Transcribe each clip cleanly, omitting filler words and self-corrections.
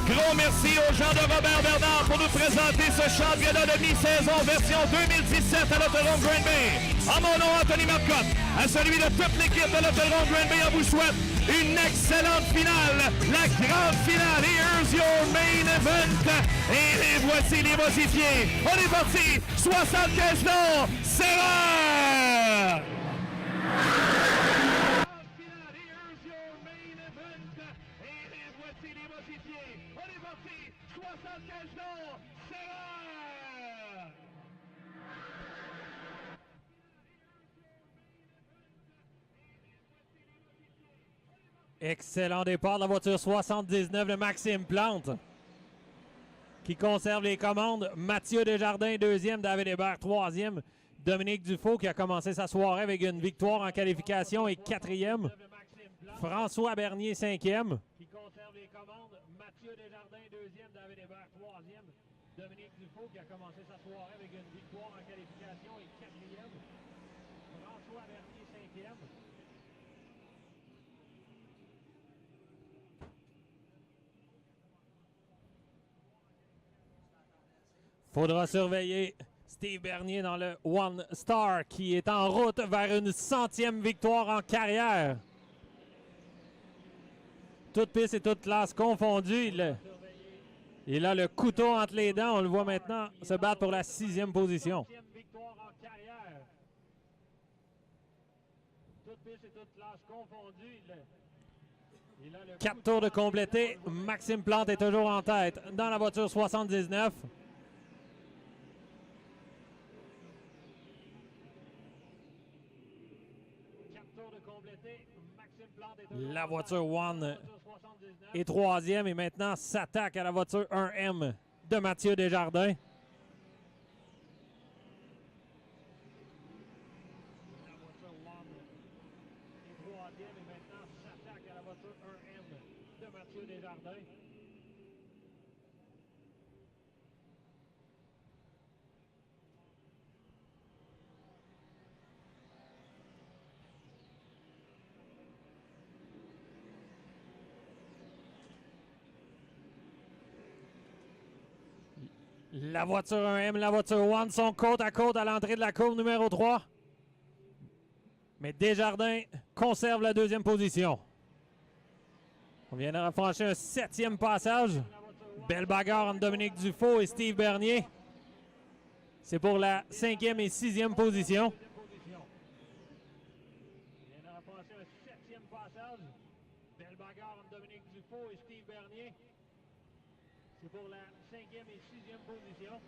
Gros merci aux gens de Robert Bernard pour nous présenter ce championnat de mi-saison version 2017 à l'Autodrome Green Bay. En mon nom, Anthony Marcotte, à celui de toute l'équipe de l'Autodrome Green Bay, on vous souhaite une excellente finale, la grande finale. Here's your main event. Et les voici les modifiés. On est parti, 75 noms, c'est l'heure! Excellent départ de la voiture 79 de Maxime Plante qui conserve les commandes. Mathieu Desjardins, deuxième. David Hébert, troisième. Dominique Dufault qui a commencé sa soirée avec une victoire en qualification et quatrième. François Bernier, cinquième. Qui conserve les commandes. Mathieu Desjardins, deuxième. David Hébert, troisième. Dominique Dufault qui a commencé sa soirée avec une victoire en qualification et quatrième. François Bernier, cinquième. Faudra surveiller Steve Bernier dans le One Star qui est en route vers une 100e victoire en carrière. Toutes pistes et toutes classes confondues. Il a le couteau entre les dents. On le voit maintenant se battre pour la 6e position. 4 tours de complété. Maxime Plante est toujours en tête dans la voiture 79. La voiture One est troisième et maintenant s'attaque à la voiture 1M de Mathieu Desjardins. La voiture One est troisième et maintenant s'attaque à la voiture 1M de Mathieu Desjardins. La voiture 1M, la voiture One sont côte à côte à l'entrée de la courbe numéro 3. Mais Desjardins conserve la 2e position. On vient de franchir un 7e passage. Belle bagarre entre Dominique Dufault et Steve Bernier. C'est pour la 5e et 6e position. On vient de franchir un 7e passage. Belle bagarre entre Dominique Dufault et Steve Bernier. C'est pour la 5e et 6e position.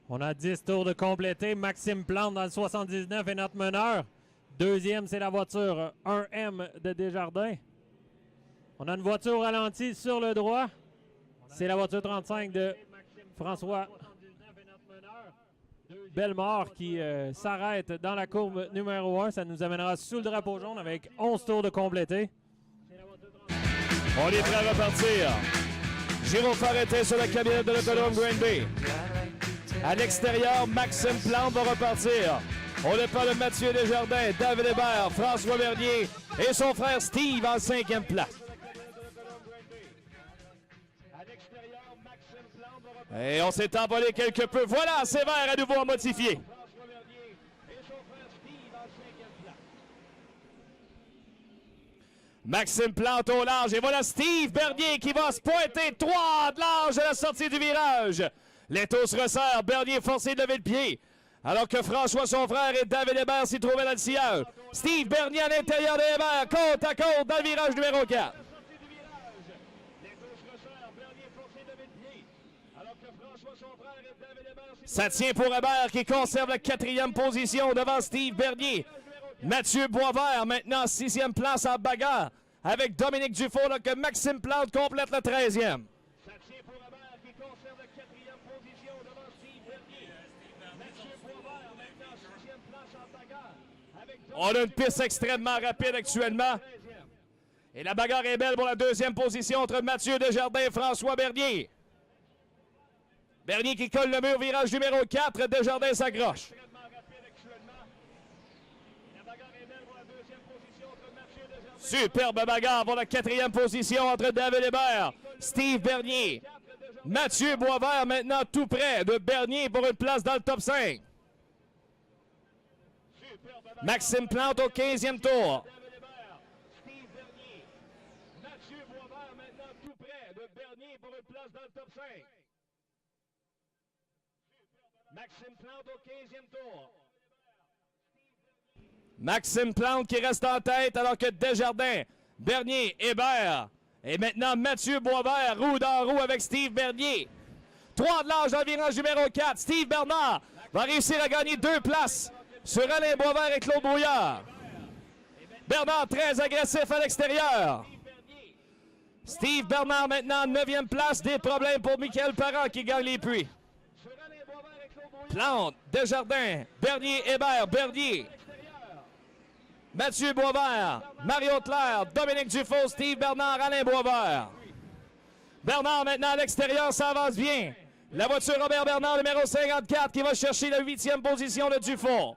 On a 10 tours de complété. Maxime Plante dans le 79 est notre meneur. Deuxième, c'est la voiture 1M de Desjardins. On a une voiture ralentie sur le droit. C'est la voiture 35 de François Bellemare qui s'arrête dans la courbe numéro 1. Ça nous amènera sous le drapeau jaune avec 11 tours de complété. On est prêt à repartir. Jérôme Farreté sur la cabinette de l'Autodrome Green Bay. À l'extérieur, Maxime Plante va repartir. On départ de Mathieu Desjardins, David Hébert, François Bernier et son frère Steve en 5e place. Et on s'est envolé quelque peu. Voilà, Sévère à nouveau modifié. Maxime Plante au large. Et voilà Steve Bernier qui va se pointer 3 de large à la sortie du virage. L'étau se resserre. Bernier forcé de lever le pied. Alors que François, son frère, et David Hébert s'y trouvaient dans le sillage. Steve Bernier à l'intérieur de Hébert, côte à côte dans le virage numéro 4. Ça tient pour Hébert qui conserve la 4e position devant Steve Bernier. Mathieu Boisvert maintenant 6e place en bagarre avec Dominique Dufault là, que Maxime Plante complète la 13e. Ça tient pour Hébert qui conserve la 4e position devant Steve Bernier. Mathieu Boisvert maintenant 6e place en bagarre avec On a une piste extrêmement rapide actuellement. Et la bagarre est belle pour la 2e position entre Mathieu Desjardins et François Bernier. Bernier qui colle le mur, virage numéro 4, Desjardins s'accroche. Superbe bagarre pour la 4e position entre David Hébert, Steve Bernier. Mathieu Boisvert maintenant tout près de Bernier pour une place dans le top 5. Maxime Plante au 15e tour. Mathieu Boisvert maintenant tout près de Bernier pour une place dans le top 5. Maxime Plante au 15e tour. Maxime Plante qui reste en tête alors que Desjardins, Bernier, Hébert et maintenant Mathieu Boisvert roue dans roue avec Steve Bernier. 3 de large dans le virage numéro 4. Steve Bernard va réussir à gagner 2 places sur Alain Boisvert et Claude Brouillard. Bernard très agressif à l'extérieur. Steve Bernard maintenant 9e place. Des problèmes pour Michael Parent qui gagne les puits. Plante, Desjardins, Bernier, Hébert, Bernier. Mathieu Boisvert, Mario Claire, Dominique Dufault, Steve Bernard, Alain Boisvert. Bernard maintenant à l'extérieur, ça avance bien. La voiture Robert Bernard, numéro 54, qui va chercher la 8e position de Dufault.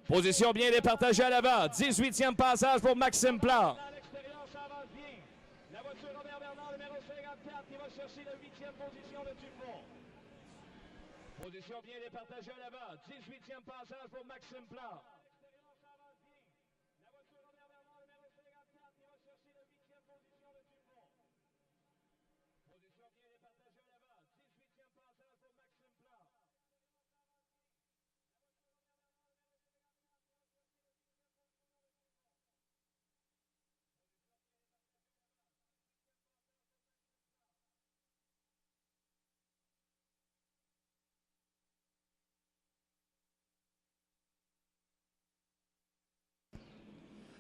Position bien départagée à l'avant. 18e passage pour Maxime Plante. La voiture Robert Bernard, numéro 54, qui va chercher la 8e position de Dufault. Position bien départagée à l'avant. 18e passage pour Maxime Plante.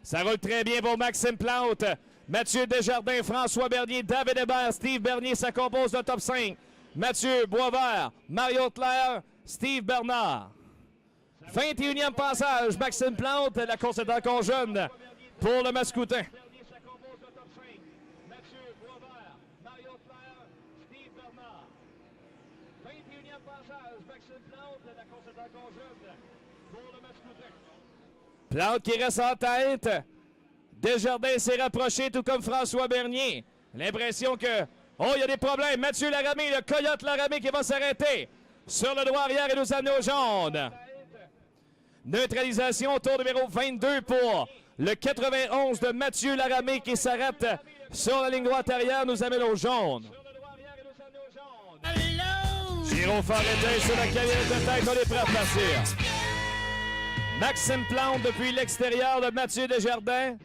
Ça roule très bien pour Maxime Plante. Mathieu Desjardins, François Bernier, David Hébert, Steve Bernier, ça compose le top 5. Mathieu Boisvert, Mario Claire, Steve Bernard. 21e passage, Maxime Plante, la course est encore jeune pour le Mascoutin. Plante qui reste en tête. Desjardins s'est rapproché, tout comme François Bernier. L'impression que... Oh, il y a des problèmes. Mathieu Laramie, le Coyote Laramie qui va s'arrêter sur le droit arrière et nous amener au jaune. Neutralisation, tour numéro 22 pour le 91 de Mathieu Laramie qui s'arrête sur la ligne droite arrière, nous amène au jaune. Giro Forêt sur la carrière de tête, on est prêt à passer. Maxime Plante depuis l'extérieur de Mathieu Desjardins.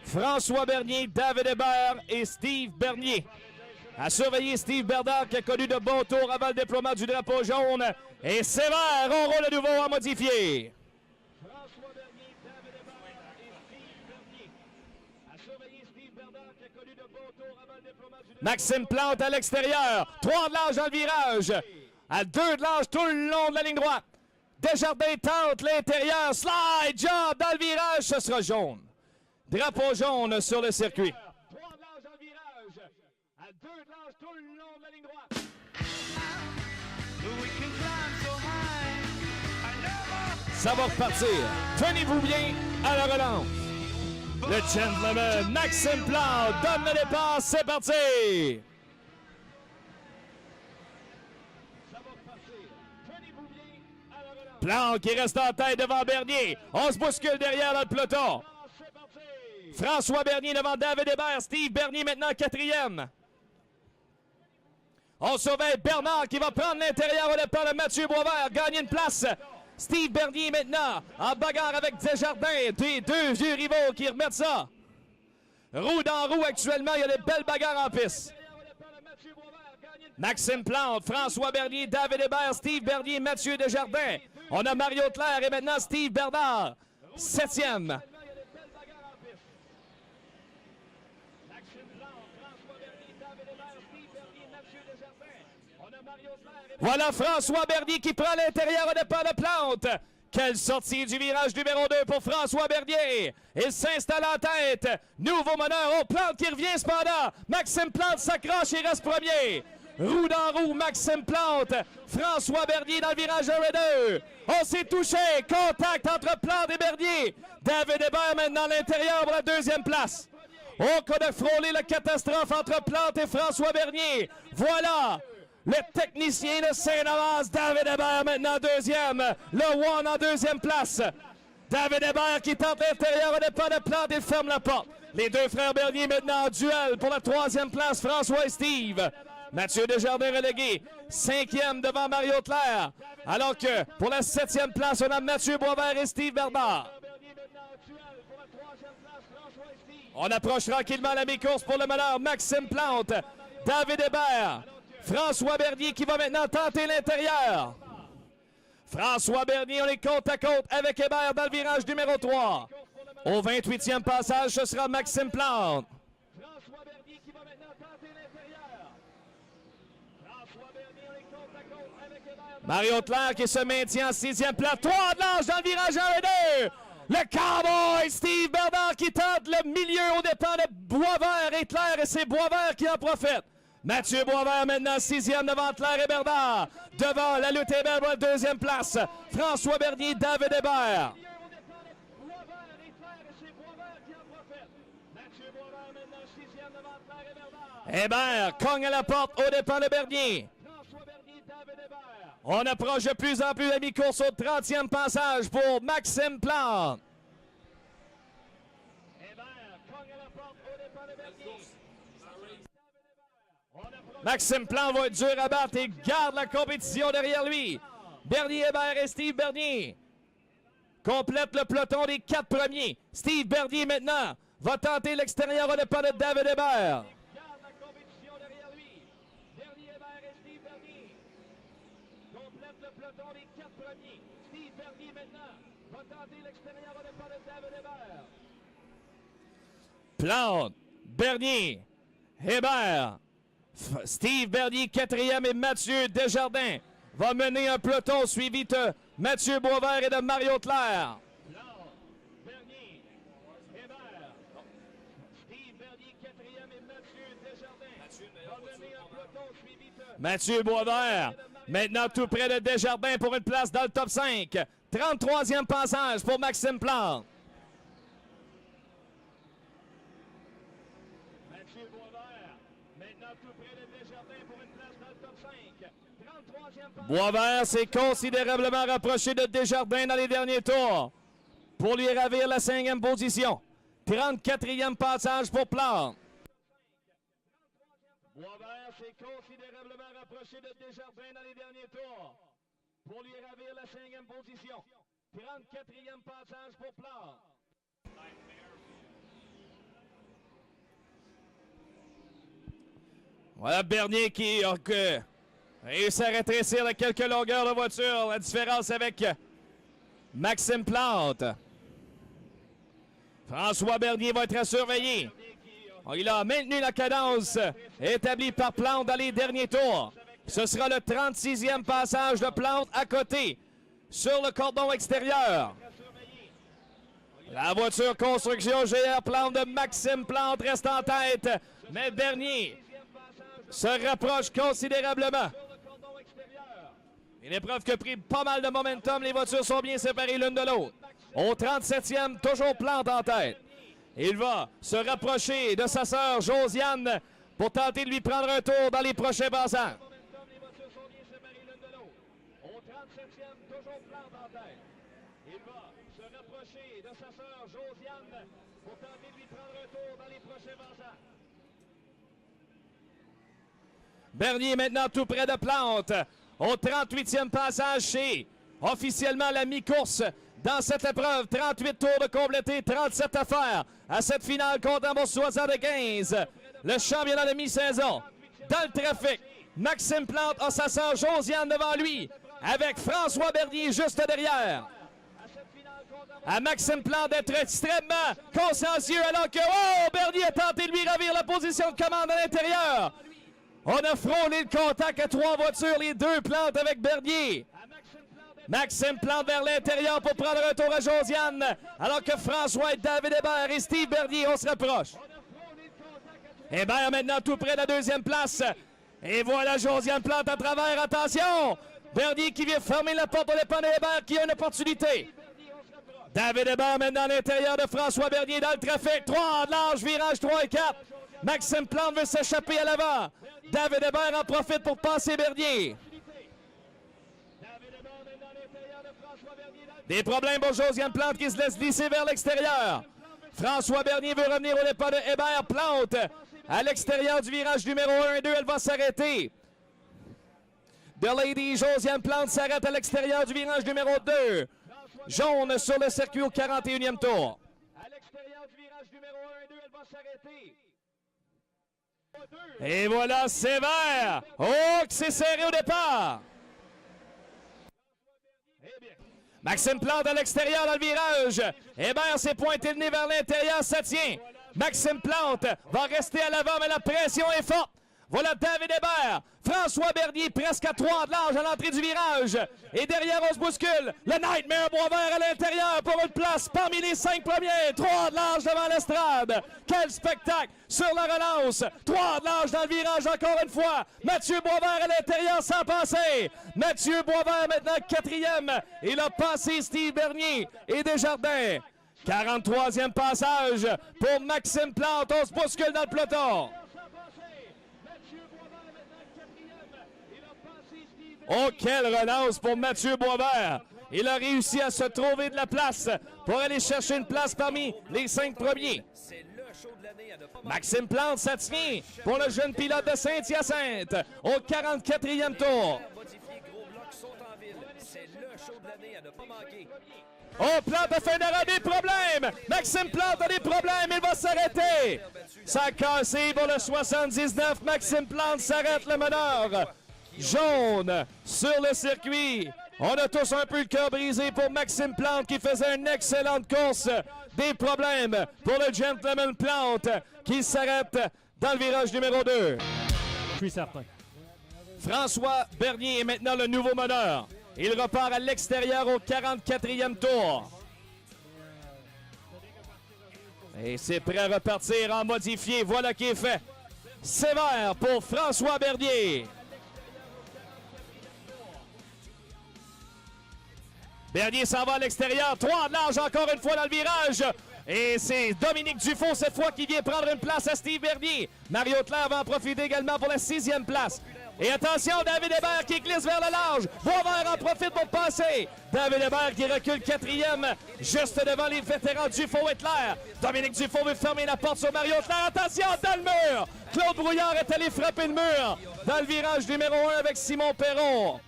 François Bernier, David Hébert et Steve Bernier. À surveiller Steve Bernard qui a connu de bons tours avant le déploiement du drapeau jaune. Et Sévère, on roule à nouveau en modifié. François Bernier, David Hébert et Steve Bernier. À surveiller Steve Bernard qui a connu de bons tours avant le déploiement du drapeau. Maxime Plante à l'extérieur. 3 de large dans le virage. À 2 de large tout le long de la ligne droite. Desjardins tente l'intérieur. Slide job dans le virage. Ce sera jaune. Drapeau jaune sur le circuit. 3 de large dans le virage. À 2 de large tout le long de la ligne droite. Ça va repartir. Tenez-vous bien à la relance. Le gentleman Maxime Plante donne le départ. C'est parti. Plante qui reste en tête devant Bernier. On se bouscule derrière dans le peloton. François Bernier devant David Hébert. Steve Bernier maintenant 4e. On surveille Bernard qui va prendre l'intérieur au départ de Mathieu Boisvert. Gagner une place. Steve Bernier maintenant en bagarre avec Desjardins. Des 2 vieux rivaux qui remettent ça. Roue dans roue actuellement. Il y a des belles bagarres en piste. Maxime Plante, François Bernier, David Hébert, Steve Bernier, Mathieu Desjardins. On a Mario Claire et maintenant Steve Bernard, 7e. Voilà François Bernier qui prend l'intérieur au départ de Plante. Quelle sortie du virage numéro 2 pour François Bernier. Il s'installe en tête. Nouveau meneur. Oh, Plante qui revient cependant. Maxime Plante s'accroche et reste premier. Roue dans roue, Maxime Plante. François Bernier dans le virage numéro 2. On s'est touché. Contact entre Plante et Bernier. David Hébert maintenant à l'intérieur pour la deuxième place. Oh, qu'on a frôlé la catastrophe entre Plante et François Bernier. Voilà. Le technicien de Saint-Laurent, David Hébert, maintenant deuxième. Le One en deuxième place. David Hébert qui tente l'intérieur au départ de Plante, il ferme la porte. Les deux frères Bernier maintenant en duel pour la troisième place, François et Steve. Mathieu Desjardins relégué, 5e devant Mario Claire. Alors que pour la 7e place, on a Mathieu Boisvert et Steve Bernard. On approche tranquillement la mi-course pour le meneur Maxime Plante. David Hébert. François Bernier qui va maintenant tenter l'intérieur. François Bernier, on est côte à côte avec Hébert dans le virage numéro 3. Au 28e passage, ce sera Maxime Plante. François Bernier qui va maintenant tenter l'intérieur. François Bernier, on est côte à côte avec Hébert. Mario Claire qui se maintient en 6e place. 3 de l'âge dans le virage 1 et 2. Le Cowboy Steve Bernard qui tente le milieu au départ de Boisvert et Claire et c'est Boisvert qui en profite. Mathieu Boisvert maintenant 6e devant Claire et Bernard. Devant la lutte Hébert pour la deuxième place. François Bernier, David Hébert. Hébert cogne à la porte au départ de Bernier. On approche de plus en plus la mi-course au 30e passage pour Maxime Plante. Maxime Plante va être dur à battre et garde la compétition derrière lui. Bernier Hébert et Steve Bernier complètent le peloton des 4 premiers. Steve Bernier maintenant va tenter l'extérieur au départ de David Hébert. Plante, Bernier, Hébert, Steve Bernier 4e et Mathieu Desjardins va mener un peloton suivi de Mathieu Boisvert et de Mario Claire. Bernier, Hébert, Steve Bernier 4e et Mathieu Desjardins va mener un peloton suivi de Mathieu Boisvert. Maintenant tout près de Desjardins pour une place dans le top 5. 33e passage pour Maxime Plante. Mathieu Boisvert, maintenant tout près de Desjardins pour une place dans le top 5. 33e passage. Boisvert s'est considérablement rapproché de Desjardins dans les derniers tours pour lui ravir la 5e position. 34e passage pour Plante. Boisvert s'est considérablement rapproché de Desjardins dans les derniers tours pour lui ravir la 5e position. 34e passage pour Plante. Voilà Bernier qui a réussi à rétrécir de quelques longueurs de voiture. La différence avec Maxime Plante. François Bernier va être à surveiller. Il a maintenu la cadence établie par Plante dans les derniers tours. Ce sera le 36e passage de Plante à côté, sur le cordon extérieur. La voiture construction GR Plante de Maxime Plante reste en tête, mais Bernier se rapproche considérablement. Une épreuve qui a pris pas mal de momentum. Les voitures sont bien séparées l'une de l'autre. Au 37e, toujours Plante en tête. Il va se rapprocher de sa sœur Josiane pour tenter de lui prendre un tour dans les prochains passages. Les voitures sont bien séparées l'une de l'autre. Au 37e, toujours Plante en tête. Il va se rapprocher de sa sœur Josiane pour tenter de lui prendre un tour dans les prochains passages. Bernier maintenant tout près de Plante. Au 38e passage chez officiellement la mi-course dans cette épreuve. 38 tours de compléter, 37 à faire à cette finale comptant pour 75. Le championnat de mi-saison dans le trafic Maxime Plante a sa sœur Josiane devant lui, avec François Bernier juste derrière. À Maxime Plante d'être extrêmement consciencieux alors que Bernier a tenté de lui ravir la position de commande à l'intérieur. On a frôlé le contact à 3 voitures, les 2 Plantes avec Bernier. Maxime Plante vers l'intérieur pour prendre un tour à Josiane, alors que François, David Hébert et Steve Bernier, on se rapproche. Hébert maintenant tout près de la 2e place. Et voilà Josiane Plante à travers, attention! Bernier qui vient fermer la porte au dépend de Hébert qui a une opportunité. David Hébert maintenant à l'intérieur de François Bernier dans le trafic. 3 de large, virage 3 et 4. Maxime Plante veut s'échapper à l'avant. David Hébert en profite pour passer Bernier. Des problèmes pour Josiane Plante qui se laisse glisser vers l'extérieur. François Bernier veut revenir au départ de Hébert. Plante à l'extérieur du virage numéro 1 et 2. Elle va s'arrêter. The Lady Josiane Plante s'arrête à l'extérieur du virage numéro 2. Jaune sur le circuit au 41e tour. À l'extérieur du virage numéro 1 et 2, elle va s'arrêter. Et voilà, sévère. Oh, que c'est serré au départ. Maxime Plante à l'extérieur dans le virage. Hébert s'est pointé le nez vers l'intérieur, ça tient. Maxime Plante va rester à l'avant, mais la pression est forte. Voilà David Hébert. François Bernier presque à 3 de large à l'entrée du virage. Et derrière, on se bouscule. Le Nightmare Boisvert à l'intérieur pour une place parmi les 5 premiers. 3 de large devant l'estrade. Quel spectacle sur la relance. 3 de large dans le virage encore une fois. Mathieu Boisvert à l'intérieur sans passer. Mathieu Boisvert maintenant 4e. Il a passé Steve Bernier et Desjardins. 43e passage pour Maxime Plante. On se bouscule dans le peloton. Oh, quelle relance pour Mathieu Boisvert. Il a réussi à se trouver de la place pour aller chercher une place parmi les 5 premiers. Maxime Plante, ça tient pour le jeune pilote de Saint-Hyacinthe au 44e tour. Oh, Plante a fait une erreur, des problèmes. Maxime Plante a des problèmes, il va s'arrêter. Ça a cassé pour le 79. Maxime Plante s'arrête, le meneur. Jaune sur le circuit. On a tous un peu le cœur brisé pour Maxime Plante qui faisait une excellente course. Des problèmes pour le Gentleman Plante qui s'arrête dans le virage numéro 2. Je suis certain. François Bernier est maintenant le nouveau meneur. Il repart à l'extérieur au 44e tour. Et c'est prêt à repartir en modifié. Voilà qui est fait. Sévère pour François Bernier. Bernier s'en va à l'extérieur. 3 de large encore une fois dans le virage. Et c'est Dominique Dufault cette fois qui vient prendre une place à Steve Bernier. Mario Claire va en profiter également pour la 6e place. Et attention, David Hébert qui glisse vers le large. Boisvert en profite pour passer. David Hébert qui recule 4e, juste devant les vétérans Dufault et Claire. Dominique Dufault veut fermer la porte sur Mario Claire. Attention, dans le mur. Claude Brouillard est allé frapper le mur dans le virage numéro 1 avec Simon Perron.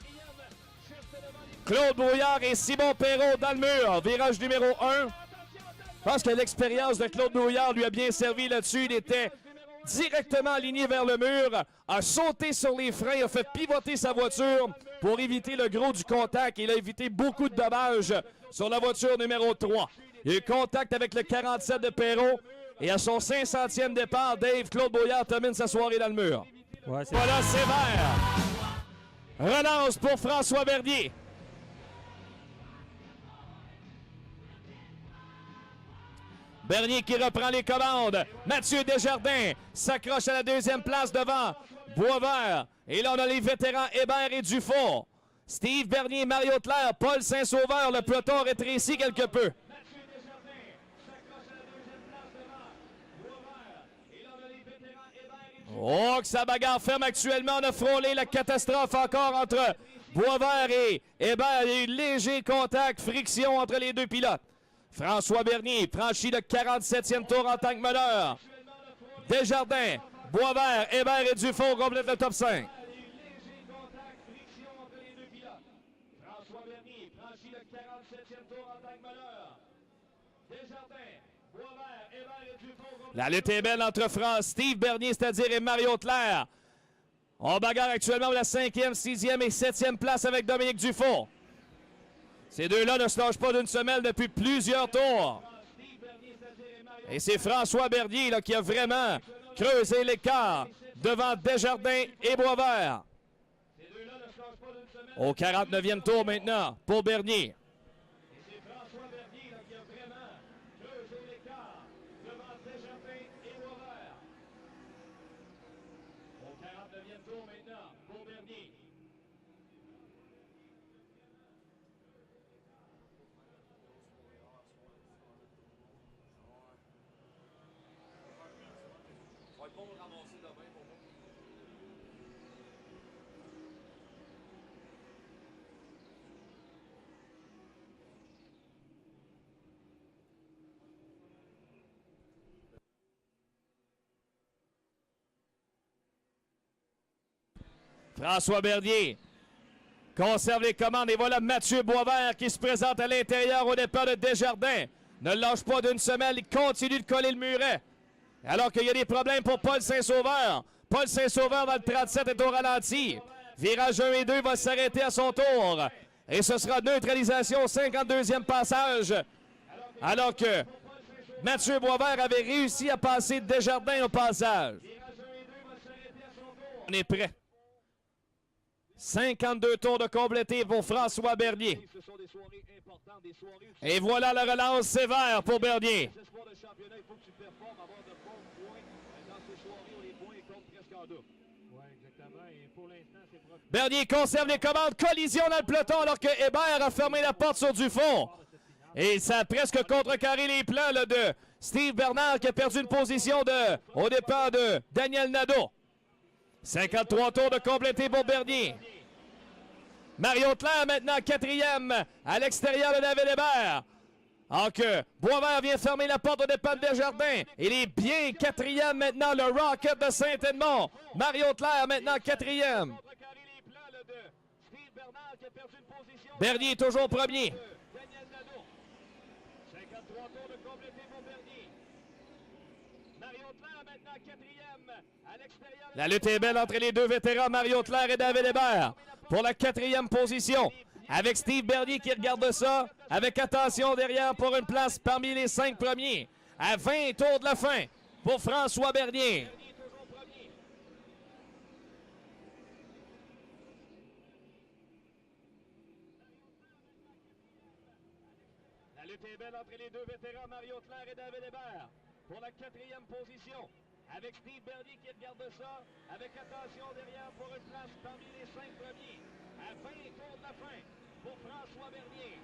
Claude Brouillard et Simon Perron dans le mur. Virage numéro 1. Je pense que l'expérience de Claude Brouillard lui a bien servi là-dessus. Il était directement aligné vers le mur, a sauté sur les freins, a fait pivoter sa voiture pour éviter le gros du contact. Il a évité beaucoup de dommages sur la voiture numéro 3. Il y a eu contact avec le 47 de Perron. Et à son 500e départ, Claude Brouillard termine sa soirée dans le mur. Ouais, voilà, sévère. Relance pour François Bernier. Bernier qui reprend les commandes. Mathieu Desjardins s'accroche à la 2e place devant Boisvert. Et là, on a les vétérans Hébert et Dufault. Steve Bernier, Mario Claire, Paul Saint-Sauveur. Le peloton rétrécit quelque peu. Oh, que sa bagarre ferme actuellement. On a frôlé la catastrophe encore entre Boisvert et Hébert. Il y a eu léger contact, friction entre les 2 pilotes. François Bernier franchit le 47e tour en tant que meneur. Desjardins, Boisvert, Hébert et Dufault complètent le top 5. François Bernier franchit le 47e tour en tant que meneur. Desjardins, Boisvert, Hébert et Dufault. La lutte est belle entre Steve Bernier, c'est-à-dire, et Mario Claire. On bagarre actuellement la 5e, 6e et 7e place avec Dominique Dufault. Ces deux-là ne se lâchent pas d'une semelle depuis plusieurs tours. Et c'est François Bernier là, qui a vraiment creusé l'écart devant Desjardins et Boisvert. Au 49e tour maintenant pour Bernier. François Bernier conserve les commandes et voilà Mathieu Boisvert qui se présente à l'intérieur au départ de Desjardins. Ne lâche pas d'une semelle, il continue de coller le muret. Alors qu'il y a des problèmes pour Paul Saint-Sauveur. Paul Saint-Sauveur dans le 37 est au ralenti. Virage 1 et 2 va s'arrêter à son tour. Et ce sera neutralisation au 52e passage. Alors que Mathieu Boisvert avait réussi à passer Desjardins au passage. On est prêt. 52 tours de complété pour François Bernier. Et voilà la relance sévère pour Bernier. Bernier conserve les commandes. Collision dans le peloton alors que Hébert a fermé la porte sur Dufault. Et ça a presque contrecarré les plans là, de Steve Bernard qui a perdu une position au départ de Daniel Nadeau. 53 tours de complété pour Bernier. Mario Claire maintenant 4e à l'extérieur de David Hébert. Alors que Boisvert vient fermer la porte au départ de Desjardins. Il est bien 4e maintenant le Rocket de Saint-Edmond. Mario Claire maintenant 4e. Bernier toujours premier. La lutte est belle entre les deux vétérans, Mario Claire et David Hébert, pour la 4e position. Avec Steve Bernier qui regarde ça, avec attention derrière pour une place parmi les 5 premiers. À 20 tours de la fin pour François Bernier. La lutte est belle entre les deux vétérans, Mario Claire et David Hébert, pour la 4e position. Avec Steve Bernier qui regarde ça, avec attention derrière pour une place parmi les 5 premiers. À 20 tours de la fin pour François Bernier.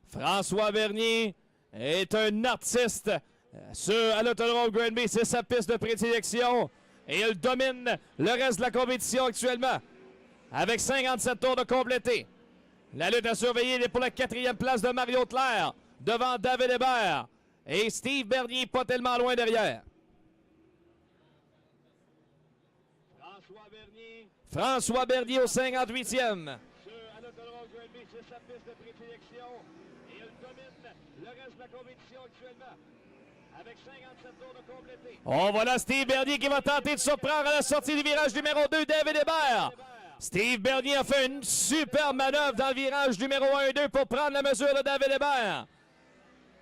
François Bernier est un artiste à l'Autodrome Granby. C'est sa piste de prédilection. Et il domine le reste de la compétition actuellement. Avec 57 tours de complété. La lutte à surveiller est pour la 4e place de Mario Claire, devant David Hébert. Et Steve Bernier pas tellement loin derrière. François Bernier au 58e. C'est sa piste de prédilection. Et il domine le reste de la compétition actuellement. Avec 57 tours de complété. Oh, voilà Steve Bernier qui va tenter de surprendre à la sortie du virage numéro 2, David Hébert. Steve Bernier a fait une super manœuvre dans le virage numéro 1 et 2 pour prendre la mesure de David Hébert.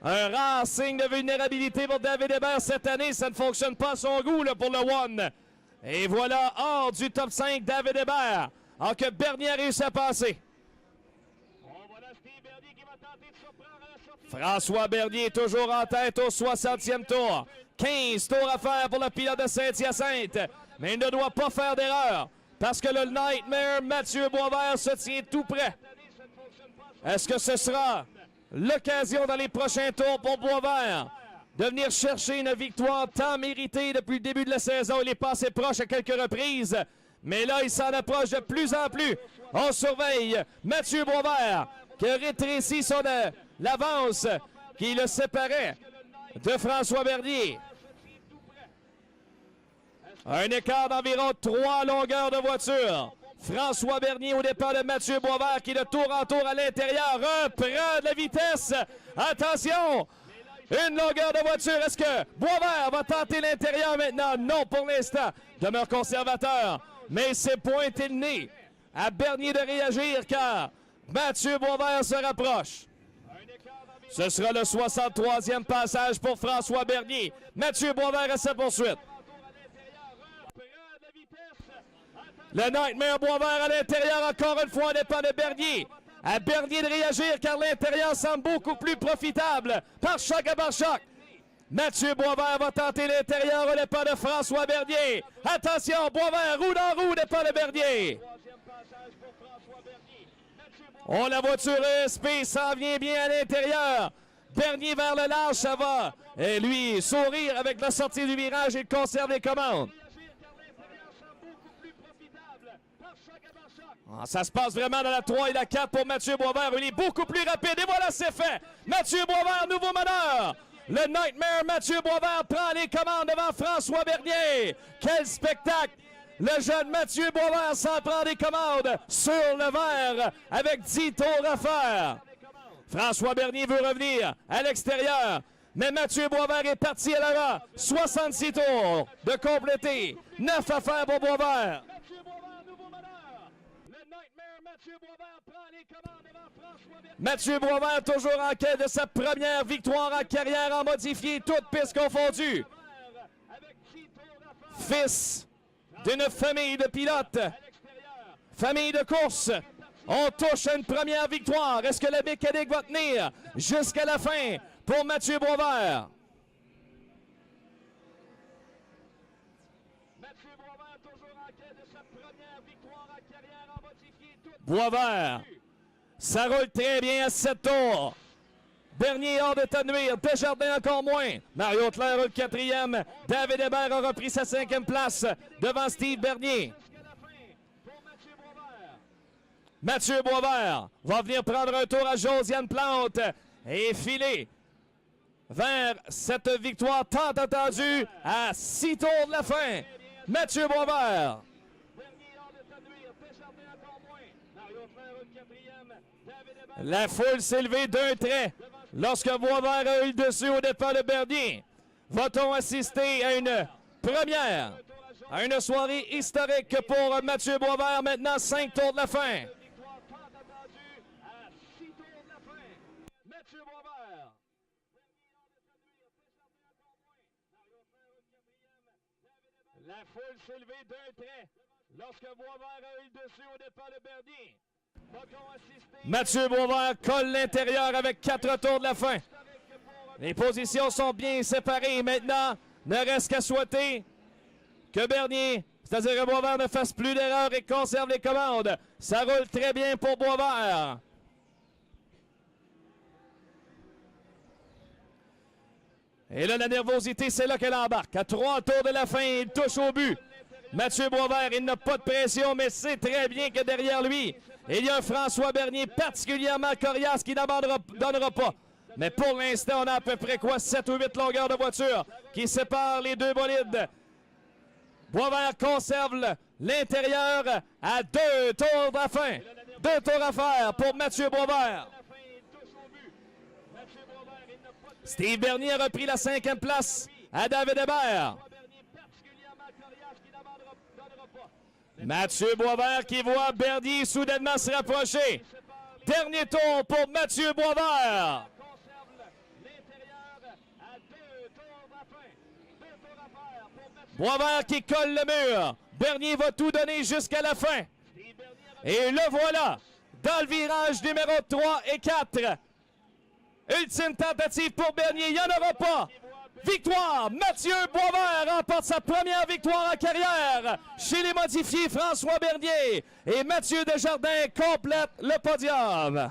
Un rare signe de vulnérabilité pour David Hébert cette année. Ça ne fonctionne pas à son goût là, pour le One. Et voilà, hors du top 5, David Hébert. Alors que Bernier a réussi à passer. François Bernier toujours en tête au 60e tour. 15 tours à faire pour le pilote de Saint-Hyacinthe. Mais il ne doit pas faire d'erreur. Parce que le Nightmare Mathieu Boisvert se tient tout près. Est-ce que ce sera l'occasion dans les prochains tours pour Boisvert de venir chercher une victoire tant méritée depuis le début de la saison? Il est passé proche à quelques reprises, mais là, il s'en approche de plus en plus. On surveille Mathieu Boisvert qui a rétréci l'avance qui le séparait de François Bernier. Un écart d'environ 3 longueurs de voiture. François Bernier au départ de Mathieu Boisvert qui de tour en tour à l'intérieur reprend de la vitesse. Attention! Une longueur de voiture. Est-ce que Boisvert va tenter l'intérieur maintenant? Non, pour l'instant. Demeure conservateur. Mais c'est pointé le nez à Bernier de réagir car Mathieu Boisvert se rapproche. Ce sera le 63e passage pour François Bernier. Mathieu Boisvert à sa poursuite. Le Nightmare Boisvert à l'intérieur, encore une fois, on dépend de Bernier. À Bernier de réagir car l'intérieur semble beaucoup plus profitable. Par choc à par choc. Mathieu Boisvert va tenter l'intérieur au départ de François Bernier. Attention, Boisvert, roue dans roue, départ de Bernier. Oh, la voiture ESP s'en vient bien à l'intérieur. Bernier vers le large, ça va. Et lui, sourire avec la sortie du virage, il conserve les commandes. Ah, ça se passe vraiment dans la 3 et la 4 pour Mathieu Boisvert. Il est beaucoup plus rapide. Et voilà, c'est fait. Mathieu Boisvert, nouveau meneur. Le Nightmare Mathieu Boisvert prend les commandes devant François Bernier. Quel spectacle! Le jeune Mathieu Boisvert s'en prend des commandes sur le verre avec 10 tours à faire. François Bernier veut revenir à l'extérieur. Mais Mathieu Boisvert est parti à l'avant. 66 tours de compléter. 9 à faire pour Boisvert. Mathieu Boisvert toujours en quête de sa première victoire en carrière en modifié, toutes pistes confondues. Fils d'une famille de pilotes, famille de course. On touche à une première victoire. Est-ce que la mécanique va tenir jusqu'à la fin pour Mathieu Boisvert? Boisvert, ça roule très bien à 7 tours. Bernier hors de temps de nuire, Desjardins encore moins. Mario Claire roule 4e. David Hébert a repris sa 5e place devant Steve Bernier. Mathieu Boisvert va venir prendre un tour à Josiane Plante et filer vers cette victoire tant attendue à 6 tours de la fin. Mathieu Boisvert. La foule s'est levée d'un trait lorsque Boisvert a eu le dessus au départ de Bernier. Va-t-on assister à une première, à une soirée historique pour Mathieu Boisvert? Maintenant, 5 tours de la fin. La foule s'est levée d'un trait lorsque Boisvert a eu le dessus au départ de Bernier. Mathieu Boisvert colle l'intérieur avec 4 tours de la fin. Les positions sont bien séparées. Maintenant, ne reste qu'à souhaiter que Bernier, c'est-à-dire que Boisvert, ne fasse plus d'erreurs et conserve les commandes. Ça roule très bien pour Boisvert. Et là, la nervosité, c'est là qu'elle embarque. À 3 tours de la fin, il touche au but. Mathieu Boisvert, il n'a pas de pression, mais sait très bien que derrière lui, il y a un François Bernier particulièrement coriace qui n'abandonnera pas. Mais pour l'instant, on a à peu près 7 ou 8 longueurs de voiture qui séparent les deux bolides. Boisvert conserve l'intérieur à 2 tours de la fin. 2 tours à faire pour Mathieu Boisvert. Steve Bernier a repris la 5e place à David Hébert. Mathieu Boisvert qui voit Bernier soudainement se rapprocher. Dernier tour pour Mathieu Boisvert. Boisvert qui colle le mur. Bernier va tout donner jusqu'à la fin. Et le voilà dans le virage numéro 3 et 4. Ultime tentative pour Bernier. Il n'y en aura pas. Victoire! Mathieu Boisvert remporte sa première victoire en carrière chez les modifiés François Bernier. Et Mathieu Desjardins complète le podium.